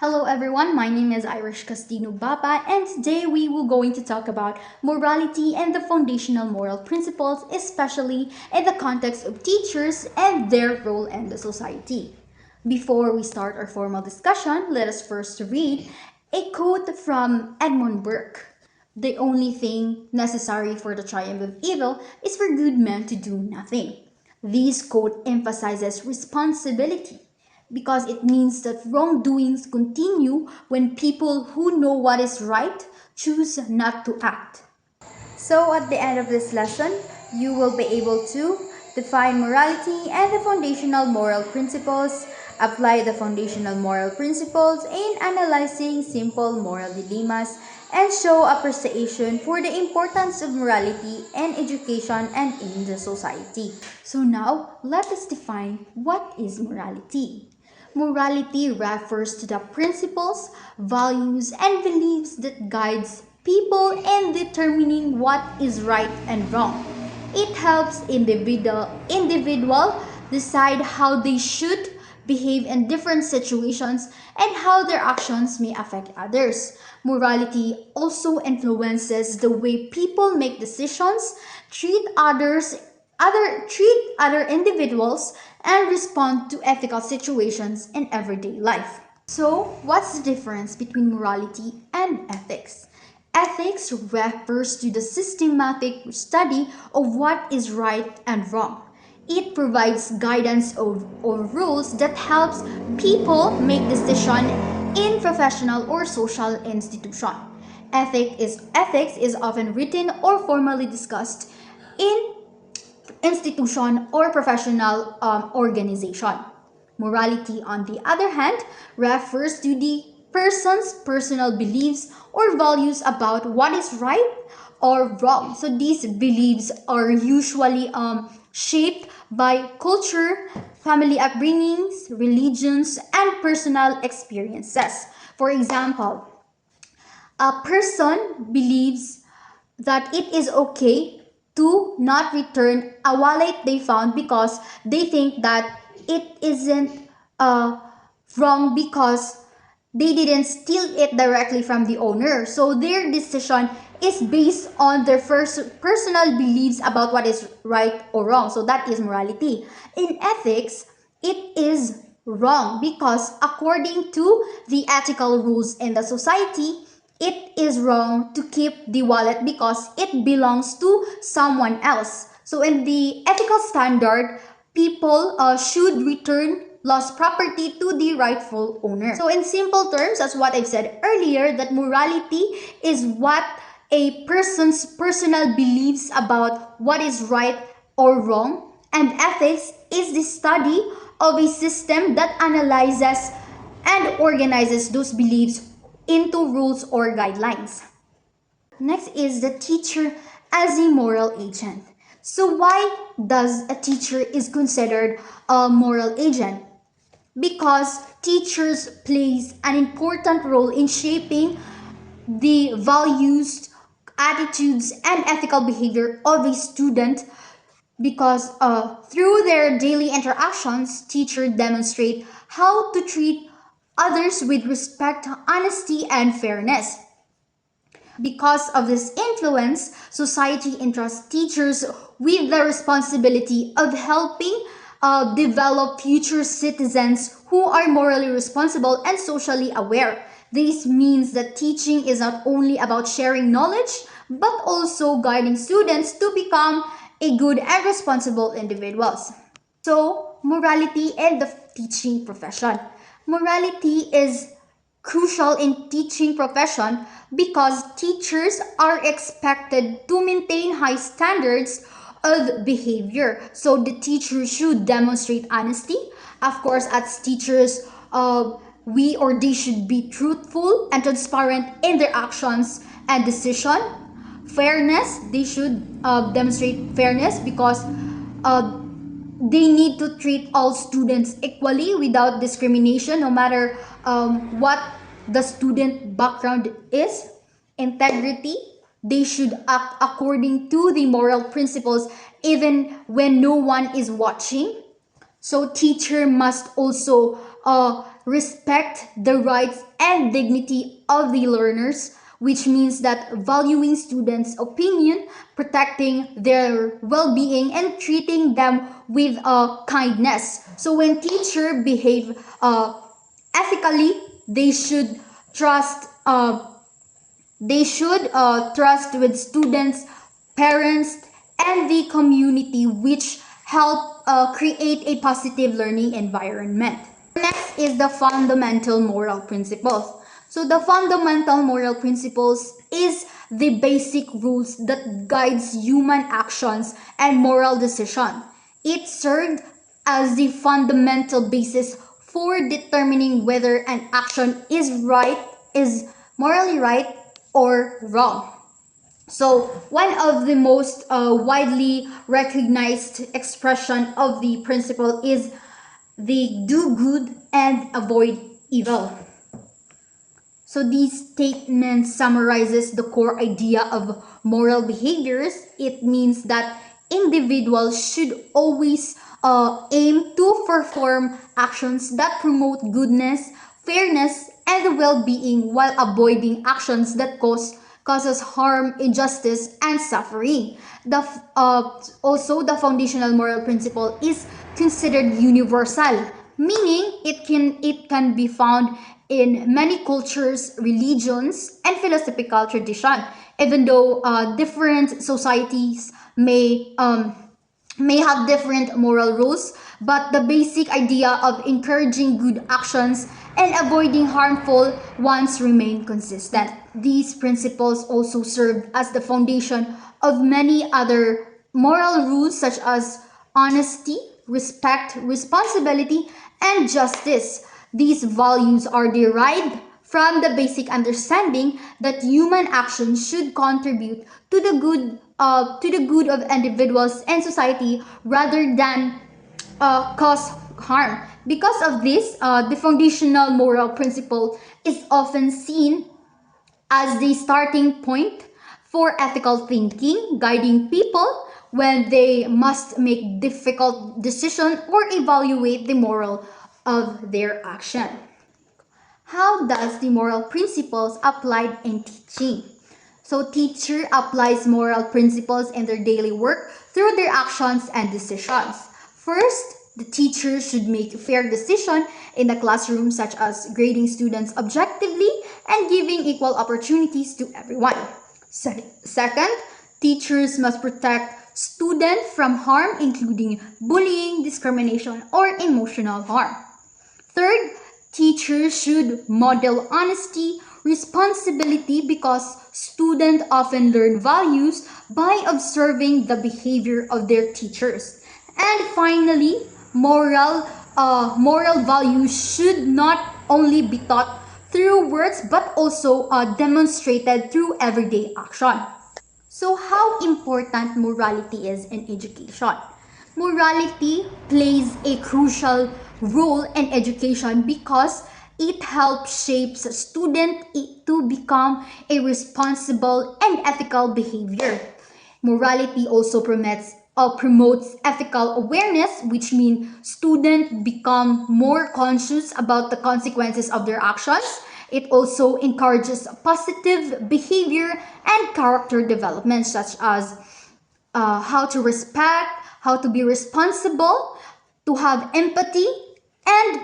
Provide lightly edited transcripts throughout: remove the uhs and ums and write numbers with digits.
Hello everyone, my name is Irish Castino Baba and today we will going to talk about morality and the foundational moral principles, especially in the context of teachers and their role in the society. Before we start our formal discussion, let us first read a quote from Edmund Burke. The only thing necessary for the triumph of evil is for good men to do nothing. This quote emphasizes responsibility because it means that wrongdoings continue when people who know what is right choose not to act. So at the end of this lesson, you will be able to define morality and the foundational moral principles, apply the foundational moral principles in analyzing simple moral dilemmas, and show appreciation for the importance of morality in education and in the society. So now, let us define what is morality. Morality refers to the principles, values, and beliefs that guides people in determining what is right and wrong. It helps individual decide how they should behave in different situations and how their actions may affect others. Morality also influences the way people make decisions, treat other individuals, and respond to ethical situations in everyday life. So, what's the difference between morality and ethics? Ethics refers to the systematic study of what is right and wrong. It provides guidance or rules that helps people make decisions in professional or social institution. Ethics is often written or formally discussed in institution or professional organization. Morality, on the other hand, refers to the person's personal beliefs or values about what is right or wrong. So these beliefs are usually shaped by culture, family upbringings, religions, and personal experiences. For example, a person believes that it is okay to not return a wallet they found because they think that it isn't wrong because they didn't steal it directly from the owner. So their decision is based on their first personal beliefs about what is right or wrong. So that is morality. In ethics, it is wrong because according to the ethical rules in the society, it is wrong to keep the wallet because it belongs to someone else. So in the ethical standard, people should return lost property to the rightful owner. So in simple terms, as what I've said earlier, that morality is what a person's personal beliefs about what is right or wrong, and ethics is the study of a system that analyzes and organizes those beliefs into rules or guidelines. Next is the teacher as a moral agent. So why does a teacher is considered a moral agent? Because teachers plays an important role in shaping the values, attitudes, and ethical behavior of a student because through their daily interactions, teachers demonstrate how to treat others with respect, honesty, and fairness. Because of this influence, society entrusts teachers with the responsibility of helping develop future citizens who are morally responsible and socially aware. This means that teaching is not only about sharing knowledge, but also guiding students to become a good and responsible individuals. So, morality and the teaching profession. Morality is crucial in teaching profession because teachers are expected to maintain high standards of behavior. So the teacher should demonstrate honesty. Of course, as teachers, we or they should be truthful and transparent in their actions and decision. Fairness, they should demonstrate fairness because they need to treat all students equally without discrimination, no matter what the student background is. Integrity, they should act according to the moral principles even when no one is watching. So teacher must also respect the rights and dignity of the learners, which means that valuing students' opinion, protecting their well-being, and treating them with kindness. So when teachers behave ethically, they should trust. Trust with students, parents, and the community, which help create a positive learning environment. Next is the fundamental moral principles. So the fundamental moral principles is the basic rules that guides human actions and moral decision. It served as the fundamental basis for determining whether an action is morally right or wrong. So one of the most widely recognized expression of the principle is the do good and avoid evil. So these statements summarizes the core idea of moral behaviors. It means that individuals should always aim to perform actions that promote goodness, fairness, and the well-being while avoiding actions that causes harm, injustice, and suffering. Also, the foundational moral principle is considered universal, meaning it can be found in many cultures, religions, and philosophical tradition. Even though different societies may have different moral rules, but the basic idea of encouraging good actions and avoiding harmful ones remain consistent. These principles also serve as the foundation of many other moral rules such as honesty, respect, responsibility, and justice. These values are derived from the basic understanding that human actions should contribute to the good of individuals and society rather than cause harm. Because of this, the foundational moral principle is often seen as the starting point for ethical thinking, guiding people when they must make difficult decisions or evaluate the moral of their action. How does the moral principles applied in teaching? So teacher applies moral principles in their daily work through their actions and decisions. First, the teacher should make fair decisions in the classroom such as grading students objectively and giving equal opportunities to everyone. Second, teachers must protect students from harm including bullying, discrimination, or emotional harm. Third, teachers should model honesty, responsibility because students often learn values by observing the behavior of their teachers. And finally, moral values should not only be taught through words but also demonstrated through everyday action. So how important morality is in education? Morality plays a crucial role in education because it helps shape students to become a responsible and ethical behavior. Morality also promotes ethical awareness, which means students become more conscious about the consequences of their actions. It also encourages positive behavior and character development, such as how to respect, how to be responsible, to have empathy, and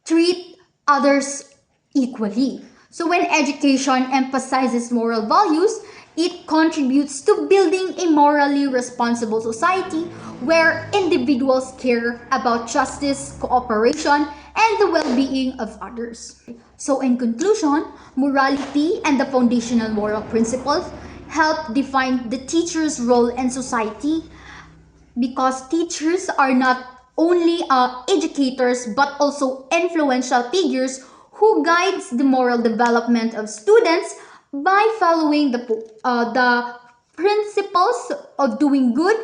treat others equally. So when education emphasizes moral values, it contributes to building a morally responsible society where individuals care about justice, cooperation, and the well-being of others. So in conclusion, morality and the foundational moral principles help define the teacher's role in society because teachers are not only educators but also influential figures who guides the moral development of students by following the principles of doing good,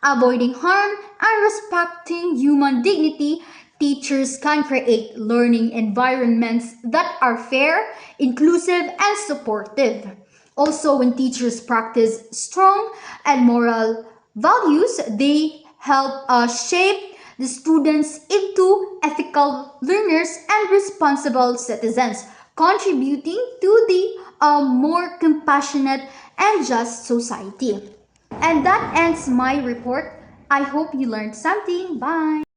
avoiding harm, and respecting human dignity. Teachers can create learning environments that are fair, inclusive, and supportive. Also, when teachers practice strong and moral values, they help shape the students into ethical learners and responsible citizens, contributing to the more compassionate and just society. And that ends my report. I hope you learned something. Bye.